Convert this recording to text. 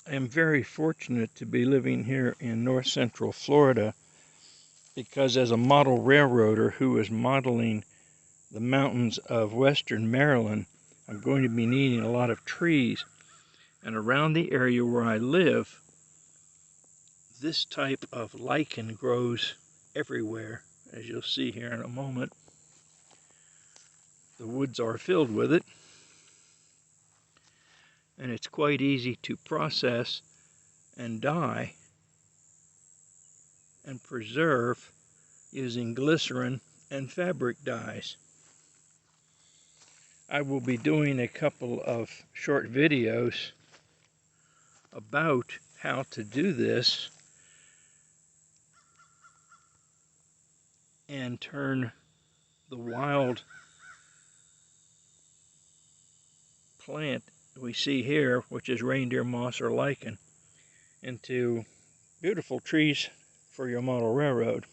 I am very fortunate to be living here in north central Florida because as a model railroader who is modeling the mountains of western Maryland, I'm going to be needing a lot of trees. And around the area where I live, this type of lichen grows everywhere, as you'll see here in a moment. The woods are filled with it, and it's quite easy to process and dye and preserve using glycerin and fabric dyes. I will be doing a couple of short videos about how to do this and turn the wild plant we see here, which is reindeer moss or lichen, into beautiful trees for your model railroad.